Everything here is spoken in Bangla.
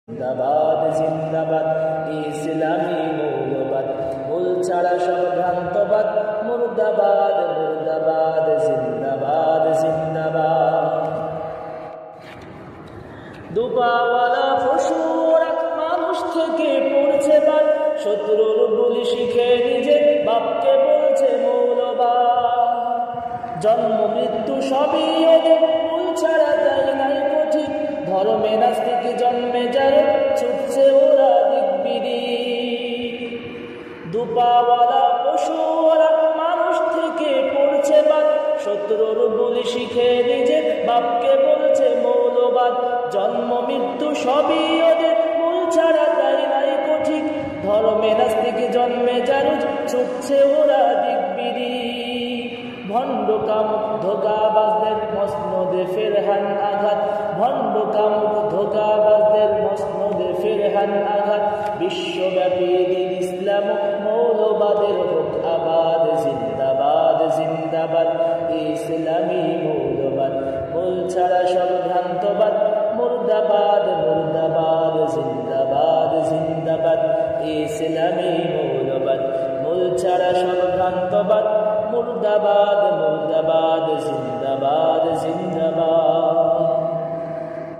জিন্দাবাদ জিন্দাবাদ ইসলামী মৌলবাদ মূল ছাড়া সব ভ্রান্তবাদ মুর্দাবাদ মুর্দাবাদ জিন্দাবাদ জিন্দাবাদ। দুপাওয়ালা পশুরা মানুষ থেকে পড়ছে বাদ, শত্রুর গুলি শিখে নিজে বাপকে বলছে মৌলবাদ। জন্ম মৃত্যু সবই ওদের, মূল ছাড়া তাই নাই কঠিন। ধর্মে নাস্তিক জন্মে যার ছুটছে ওরা দিকবিদি। দুপাওয়ালা পশু ওরা মানুষ থেকে পড়ছে বাদ, শত্রুর গুলি শিখে নিজে বাপকে বলছে মৌলবাদ। জন্ম মৃত্যু সবই ওদের, মূল ছাড়া তাই নাই কঠিন। ধর্মে নাস্তিক জন্মে যার ছুটছে ওরা দিকবিদি। ভণ্ড কামুক ধোকাবাজদের মসনদে ফেরহান আঘাত, ভণ্ড কামুক ধোকাবাজদের মসনদে ফেরহান আঘাত। বিশ্বব্যাপী দিন ইসলাম মৌলবাদের হোক আবাদ, জিন্দাবাদ জিন্দাবাদ ইসলামী মৌলবাদ মূল ছাড়া সব ভ্রান্তবাদ মুর্দাবাদ মুর্দাবাদ জিন্দাবাদ জিন্দাবাদ ইসলামী মৌলবাদ মূল ছাড়া সব ভ্রান্তবাদ মুর্দাবাদ মুর্দাবাদ জিন্দাবাদ জিন্দাবাদ।